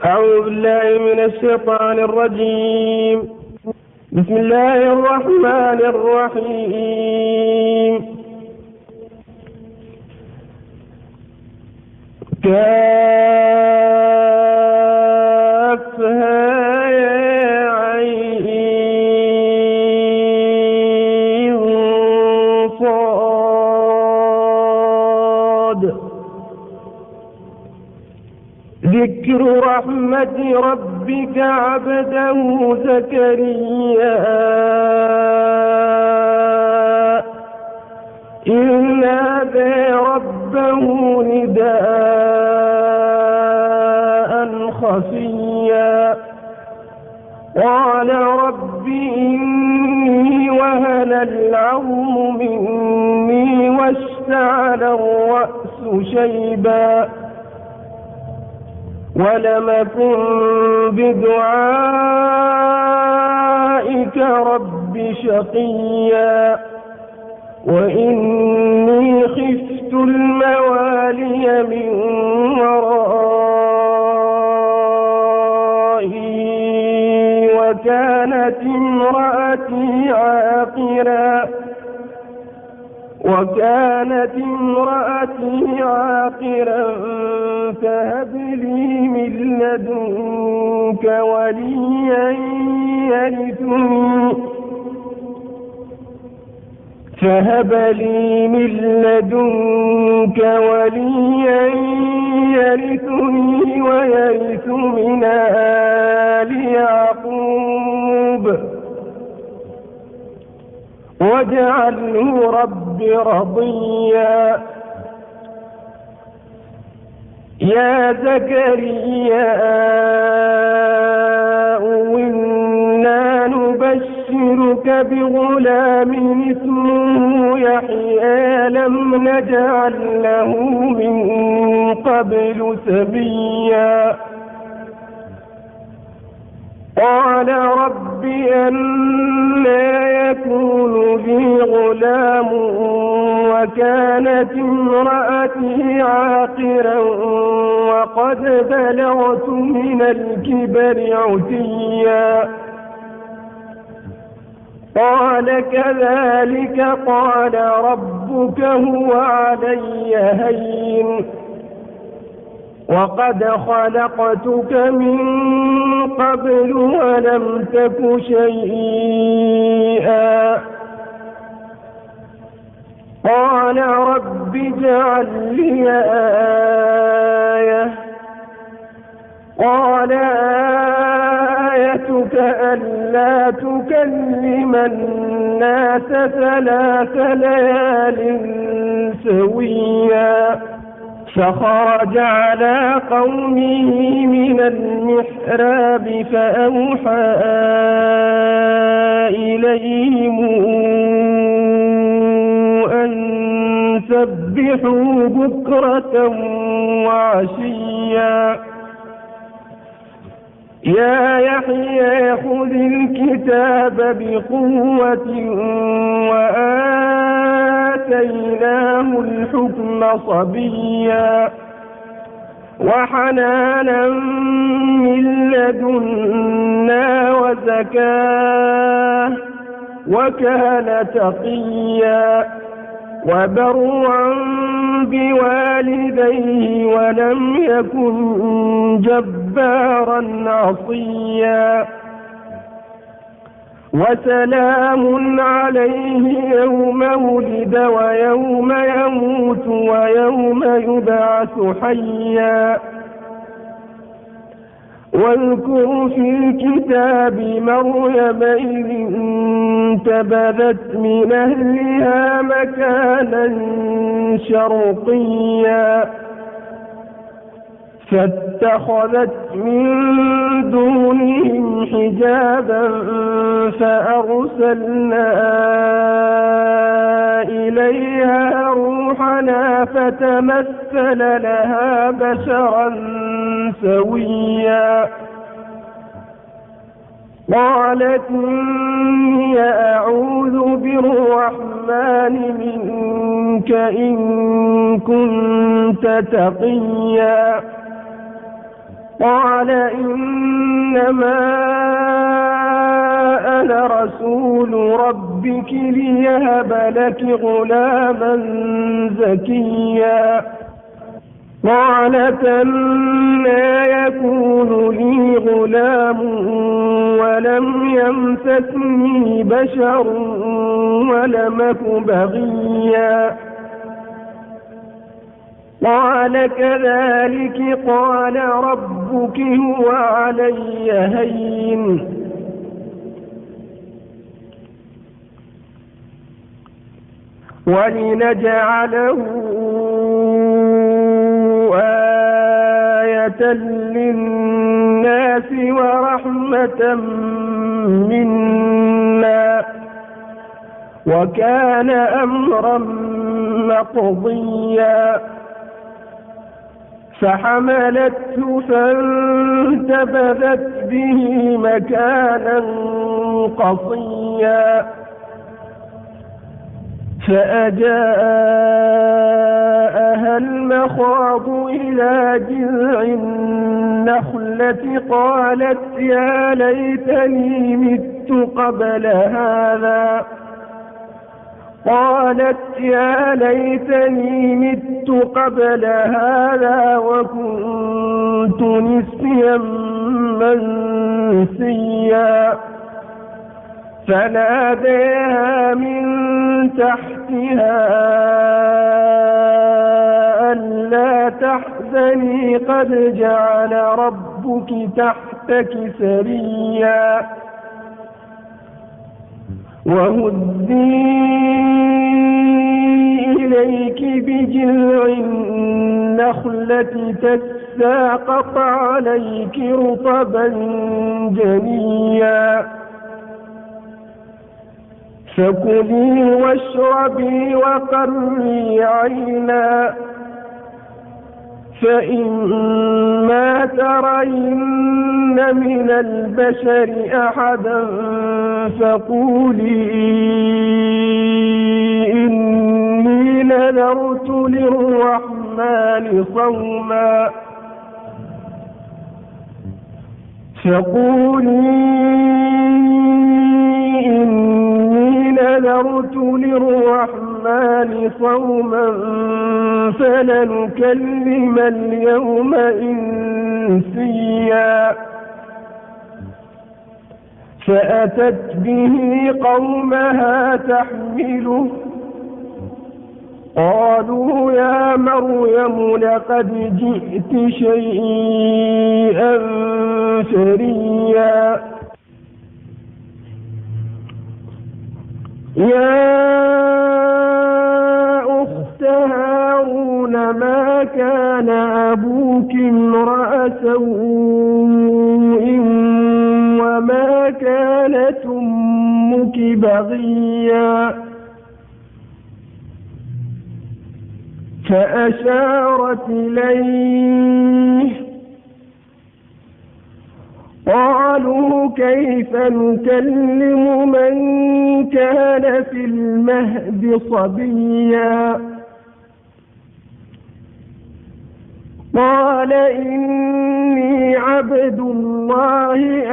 أعوذ بالله من الشيطان الرجيم. بسم الله الرحمن الرحيم. كافها يا عين صاد. ذكر رحمة ربك عبده زكريا إذ نادى ربه نداء خفيا قال رب إني وهن العظم مني واشتعل الرأس شيبا ولم أكن بدعائك رب شقيا وإني خفت الموالي من ورائي وكانت امرأتي عاقرا فهب لي من لدنك وليا يرثني ويرث من آل يعقوب واجعله رب رضيا. يا زكريا إنا نبشرك بغلام اسمه يحيى لم نجعل له من قبل سميا قال رب أنى يكون لي غلام وكانت امرأتي عاقرا وقد بلغت من الكبر عتيا قال كذلك قال ربك هو علي هين وقد خلقتك من قبل ولم تك شيئا قال رب اجعل لي آية قال آيتك ألا تكلم الناس 3 ليال سويا فخرج على قومه من المحراب فأوحى إليهم أن سبحوا بكرة وعشيا يا يحيى خذ الكتاب بقوة وآتيناه الحكم صبيا وحنانا من لدنا وزكاة وكان تقيا وبرا بوالديه ولم يكن جبارا عصيا وسلام عليه يوم ولد ويوم يموت ويوم يبعث حيا واذكر في الكتاب مريم إذ انتبذت من أهلها مكانا شرقيا فاتخذت من دونهم حجابا فأرسلنا إليها روحنا فتمثل لها بشرا سويا قالت إني أعوذ بالرحمن منك إن كنت تقيا قال إنما أنا رسول ربك ليهب لك غلاما زكيا قالت أنى يكون لي غلام ولم يمسسني بشر ولم أك بغيا قال كذلك قال ربك هو علي هين ولنجعله آية للناس ورحمة منا وكان أمرا مقضيا فحملته فانتبذت به مكانا قصيا فأجاءها المخاض إلى جذع النخلة قالت يا ليتني مت قبل هذا وكنت نسيا منسيا فناداها من تحتها ألا تحزني قد جعل ربك تحتك سريا وهزي إليك بجذع النخلة تساقط عليك رطبا جنيا فكلي واشربي وقري عينا فإما ترين من البشر أحدا فقولي إني نذرت للرحمن صوما فلنكلم اليوم إنسيا فأتت به قومها تحمله قالوا يا مريم لقد جئت شيئا فريا يا أخت هارون ما كان أبوك امرأ سوء وما كانت أمك بغيا فأشارت إليه قالوا كيف نكلم من كان في المهد صبيا قال إني عبد الله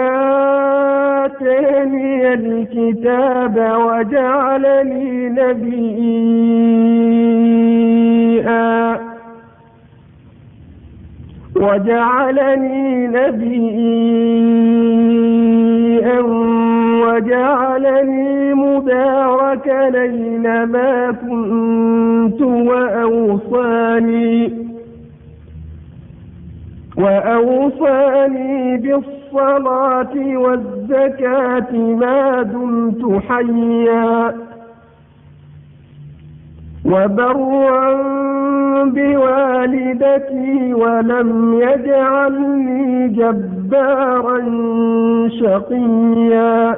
آتاني الكتاب وجعلني نبيا وجعلني مباركا أينما كنت وأوصاني بالصلاة والزكاة ما دمت حيا وبرا بوالدتي ولم يجعلني جبارا شقيا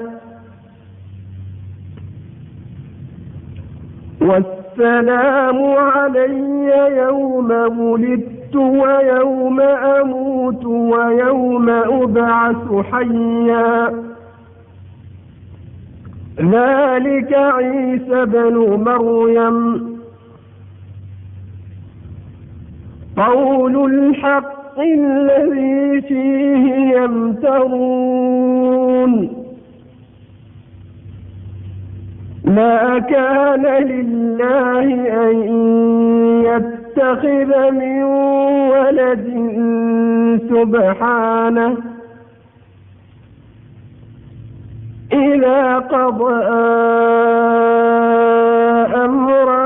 والسلام علي يوم ولدت ويوم أموت ويوم أبعث حيا ذلك عيسى بن مريم قول الحق الحق الذي فيه يمترون ما كان لله أن يتخذ من ولد سبحانه إذا قضى أمرا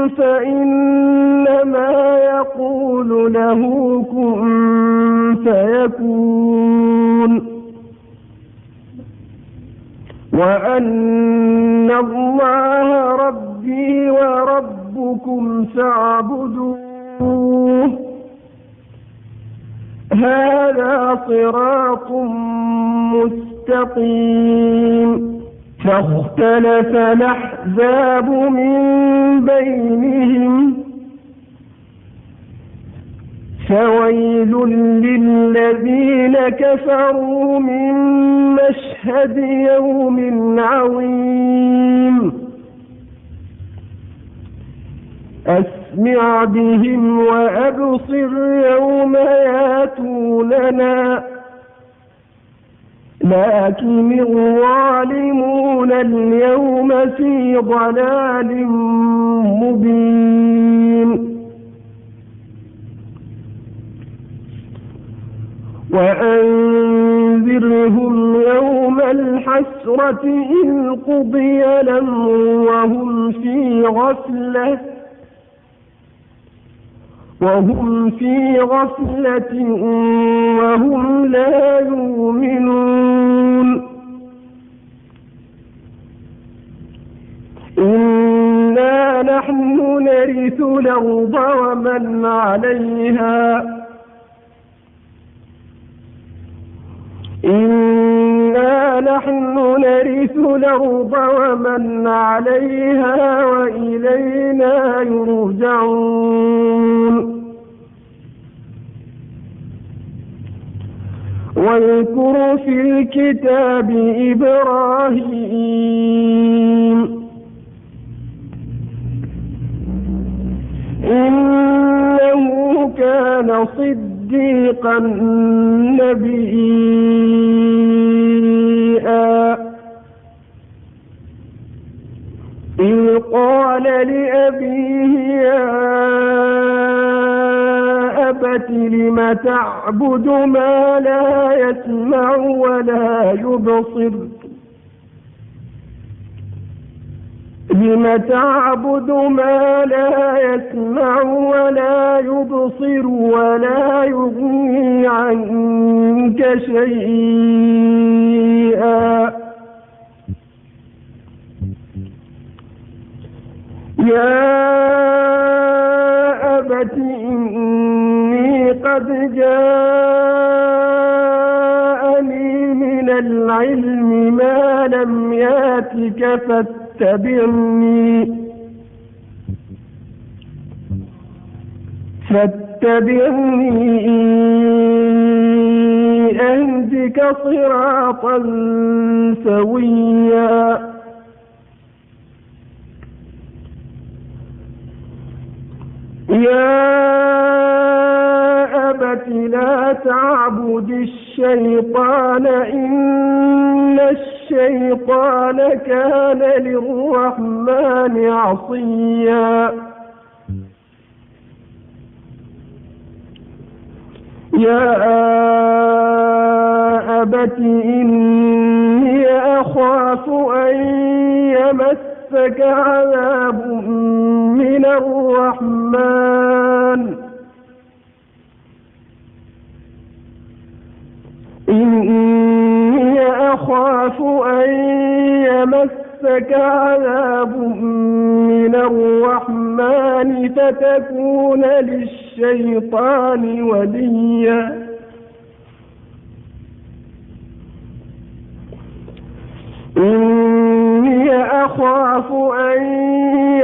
فإنما يقول له كن فيكون وأن الله ربي وربكم فاعبدوه هذا صراط مستقيم فاختلف الأحزاب من بينهم فويل للذين كفروا من مشهد يوم عظيم أسمع بهم وأبصر يوم ياتوننا لكن الظالمون اليوم في ضلال مبين وأنذرهم يوم الحسرة إذ قضي الأمر وهم في غفلة وهم لا يؤمنون إنا نحن نرث الأرض ومن عليها وإلينا يرجعون واذكر في الكتاب إبراهيم إنه كان صديقا نبيا إذ قال لأبيه يا أبت لم تعبد ما لا يسمع ولا يبصر ولا يغني عنك شيئا يا أبت إني قد جاءني من العلم ما لم ياتك فاتبعني أهدك صراطا سويا يا أبت لا تعبد الشيطان إن الشيطان كان للرحمن عصيا يا أبت إني أخاف أن يمسك عذاب من الرحمن فتكون للشيطان وليا إني أخاف أن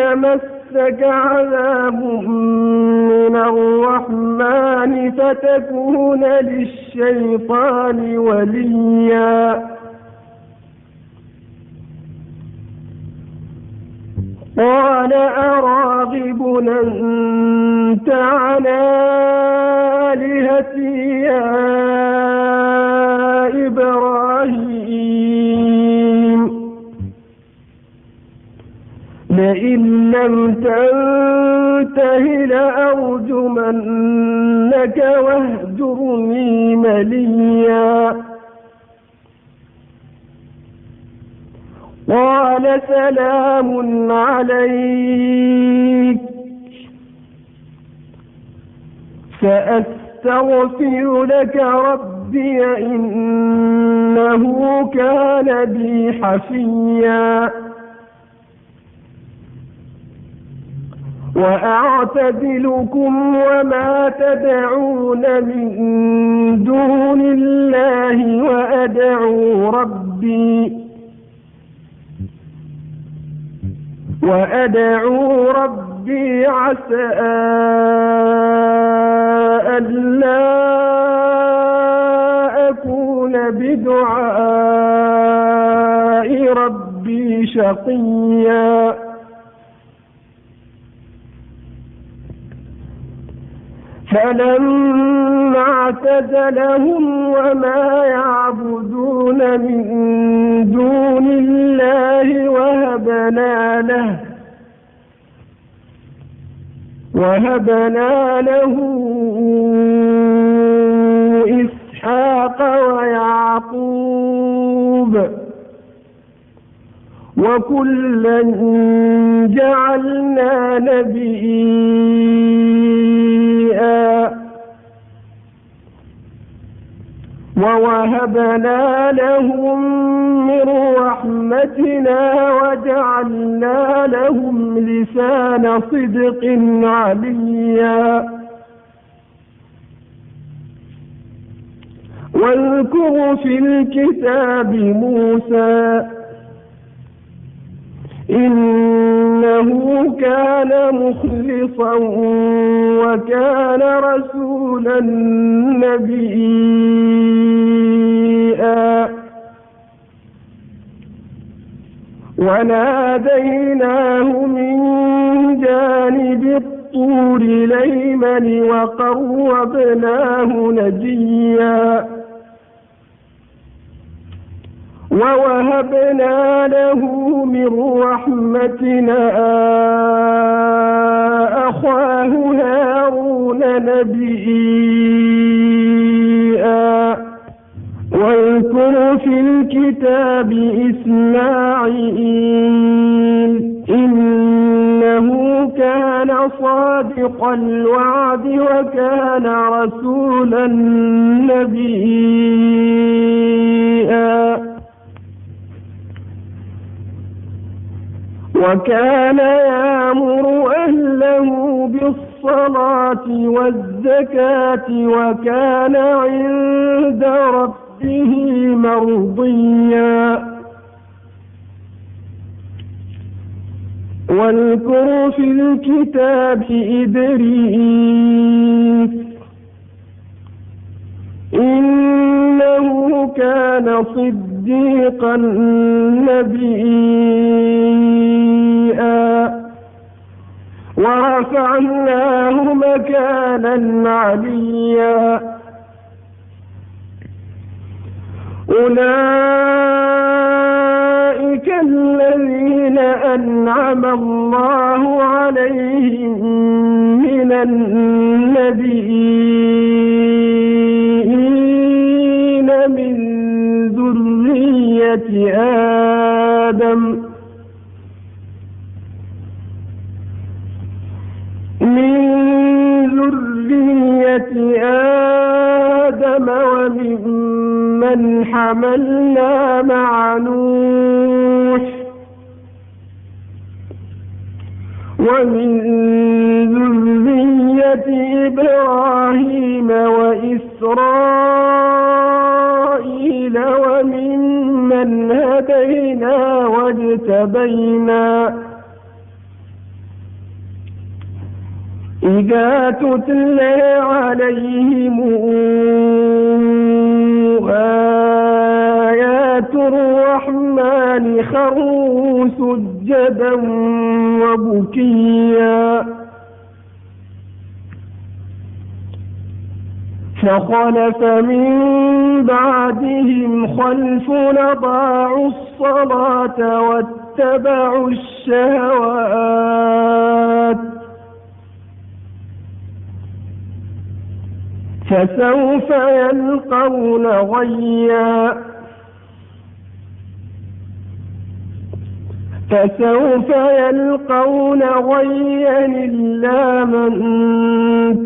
يمسك عذاب من الرحمن فتكون للشيطان وليا قال أراغب أنت عن آلهتي يا إبراهيم لئن لم تنته لأرجمنك واهجرني مليا قال سلام عليك سأستغفر لك ربي إنه كان بي حفيا وأعتزلكم وما تدعون من دون الله وأدعو ربي عسى ألا أكون بدعاء ربي شقيا فلما اعتزلهم وما يعبدون من دون الله وهبنا له إسحاق ويعقوب وكلا جعلنا نبيا ووهبنا لهم من رحمتنا وجعلنا لهم لسان صدق عليا واذكر في الكتاب موسى إنه كان مخلصا وكان رسولا نبيا وناديناه من جانب الطور الأيمن وقربناه نجيا ووهبنا له من رحمتنا أخاه هارون نبيا واذكر في الكتاب إسماعيل إنه كان صادق الوعد وكان رسولا نبيا وكان يأمر أهله بالصلاة والزكاة وكان عند ربه مرضيا واذكر في الكتاب إدريس إنه كان صديقا نبيا ورفعناه مكانا عليا أولئك الذين أنعم الله عليهم من النبيين من ذرية آدم وممن حملنا مع نوح ومن ذرية إبراهيم وإسرائيل وممن هدينا واجتبينا إذا تتلى عليهم آيات الرحمن خروا سجدا فخلف من بعدهم خلف أضاعوا الصلاة واتبعوا الشهوات فسوف يلقون غيا إلا من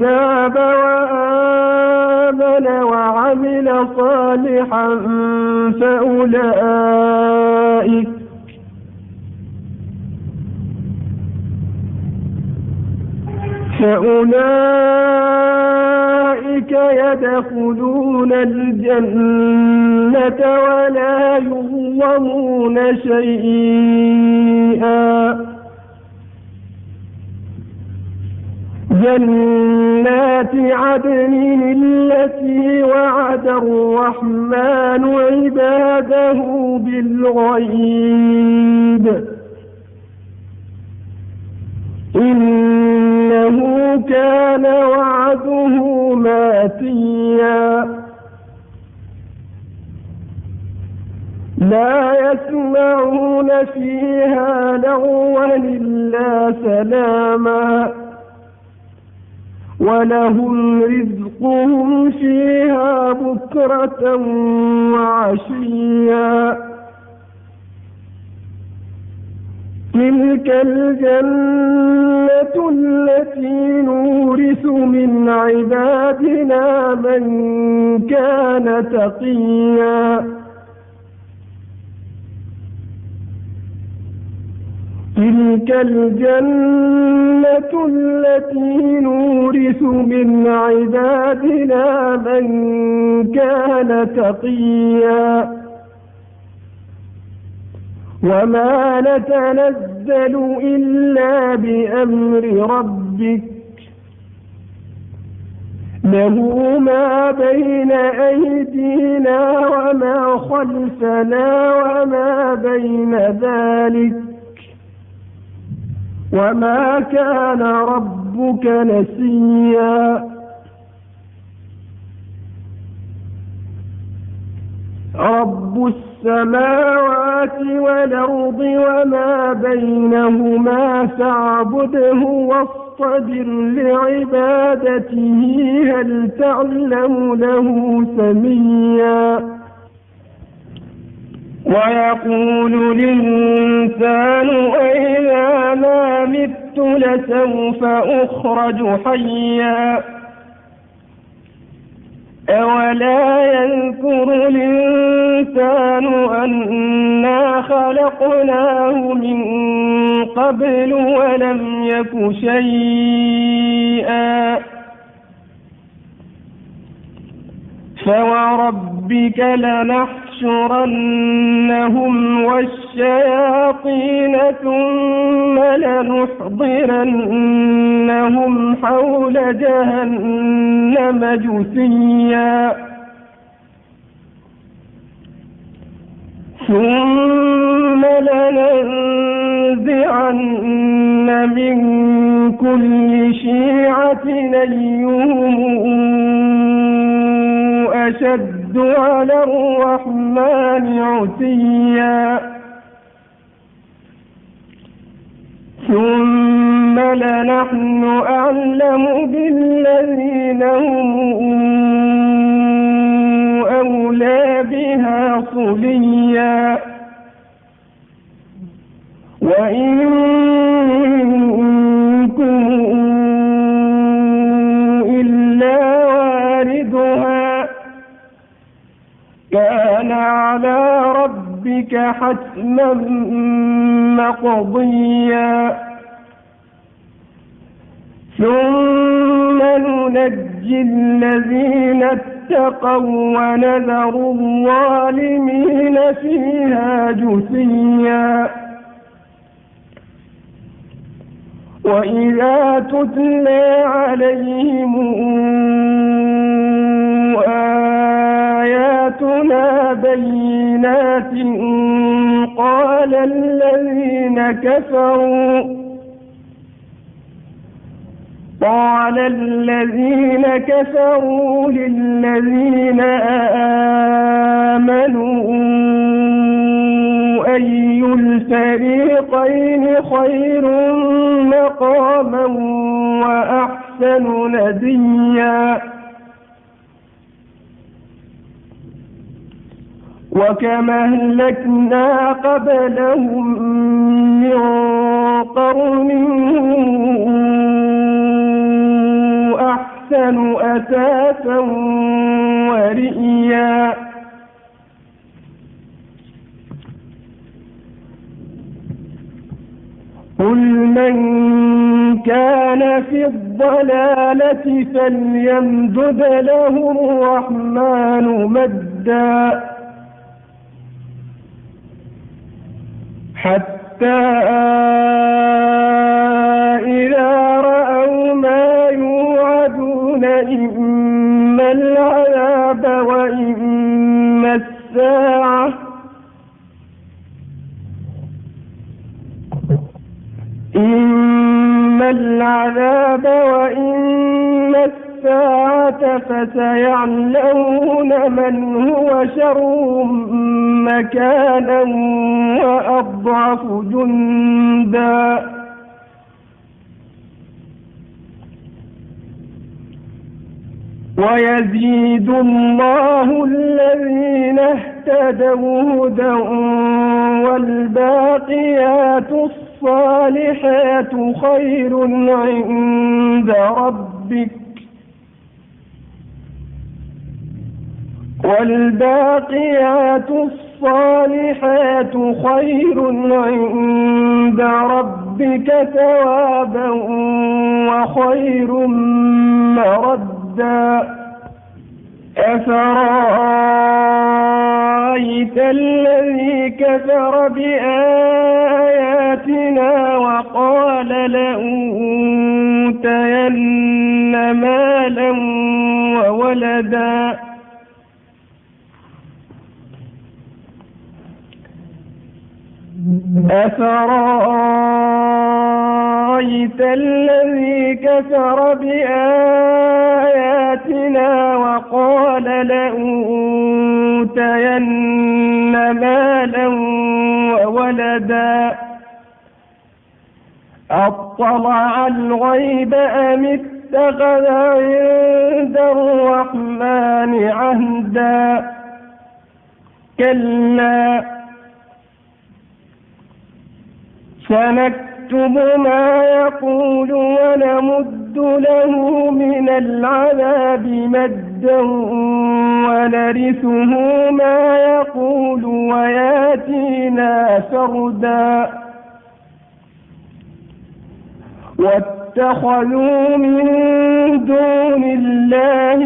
تاب وآمن وعمل صالحا فأولئك يدخلون الجنة ولا يظلمون شيئا جنات عدن التي وعد الرحمن عباده بالغيب إنه كان وعده ماتيا لا يسمعون فيها لغوا إلا سلاما ولهم رزقهم فيها بكرة وعشيا تلك الجنة التي نورث من عبادنا من كان تقيا تلك الجنة التي نورث من عبادنا من كان تقيا وما نتنزل إلا بأمر ربك له ما بين أيدينا وما خلفنا وما بين ذلك وما كان ربك نسيا رب السماوات والأرض وما بينهما فاعبده واصطبر لعبادته هل تعلم له سميا ويقول الإنسان أإذا ما مت لسوف أخرج حيا أولا يذكر الإنسان أنا خلقناه من قبل ولم يك شيئا فوربك لنحشرنهم والشياطين ثم لنحضرنهم حول جهنم جثيا ثم لننزعن من كل شيعة أيهم أشد على الرحمن عتيا ثم لنحن أعلم بالذين هم أولى بها صليا وإن منكم إلا واردها كان على ربك حتما مقضيا ثم ننجي الذين اتقوا ونذر الظالمين فيها جثيا وإذا تتلى عليهم آياتنا بينات قال قال الذين كفروا للذين آمنوا أي الفريقين خير مقاما وأحسن نديا وكما أهلكنا قبلهم من قرن أحسن أثاثا ورئيا قل من كان في الضلالة فليمدد له الرحمن مدا حتى إذا رأوا ما يوعدون إما العذاب وإما الساعة فسيعلمون من هو شر مكانا وأضعف جندا ويزيد الله الذين اهتدوا هدى والباقيات الصالحات خير عند ربك والباقيات الصالحات خير عند ربك ثوابا وخير مردا أفرأيت الذي كفر بآياتنا وقال لأوتين مالا وولدا أفرأيت الذي كفر بآياتنا وقال لأوتين مالا وولدا أطلع الغيب أم اتخذ عند الرحمن عهدا كلا سنكتب ما يقول ونمد له من العذاب مدا ونرثه ما يقول وياتينا فردا واتخذوا من دون الله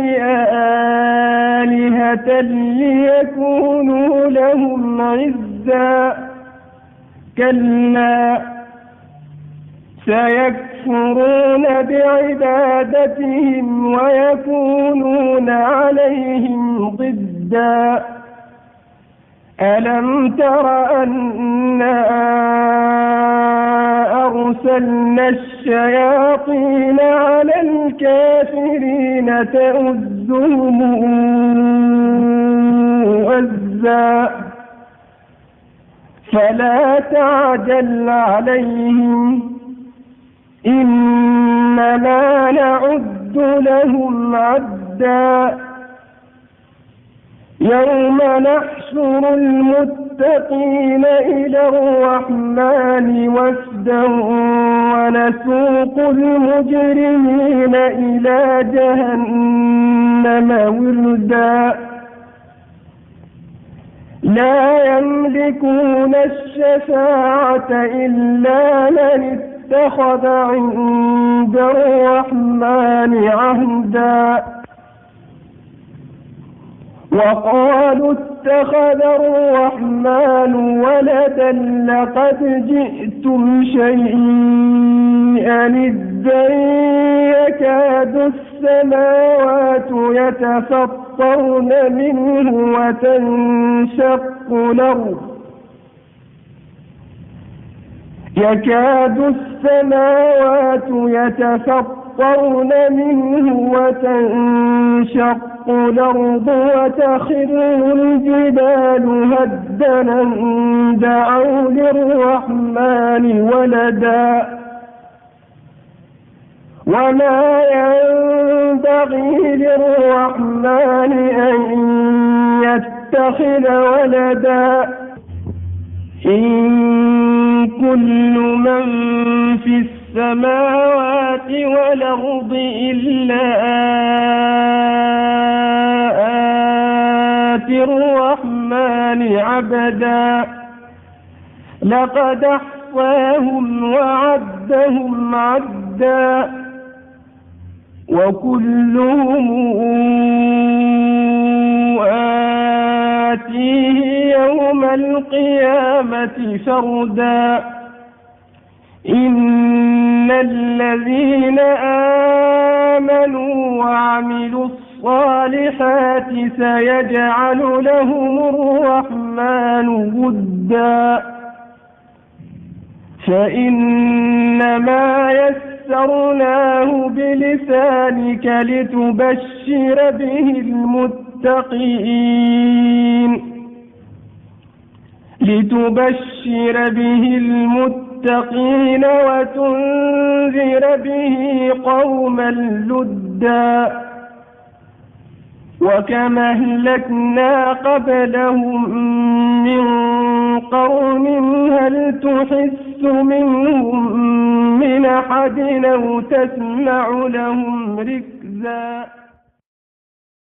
آلهة ليكونوا لهم عزا كلا سيكفرون بعبادتهم ويكونون عليهم ضدا ألم تر أنا أرسلنا الشياطين على الكافرين تؤزهم أزا فلا تعجل عليهم إنما نعد لهم عدا يوم نحشر المتقين إلى الرحمن وفدا ونسوق المجرمين إلى جهنم وردا لا يملكون الشفاعة إلا من اتخذ عند الرحمن عهدا وقالوا اتخذ الرحمن ولدا لقد جئتم شيئا إدا يكاد السماوات يتفطرن منه وتنشق الأرض يكاد السماوات يتفطرن يتشققن منه وتنشق الأرض وتخر الجبال هدا دعوا للرحمن ولدا وما ينبغي للرحمن أن يتخذ ولدا إن كل من في السماوات والأرض إلا آتي الرحمن عبدا لقد أحصاهم وعدهم عدا وكلهم آتيه يوم القيامة فردا إن الذين آمنوا وعملوا الصالحات سيجعل لهم الرحمن ودا فإنما يسرناه بلسانك لتبشر به المتقين وتنذر به قوما لدا وكما أهلكنا قبلهم من قرن هل تحس منهم من أحد أو تسمع لهم ركزا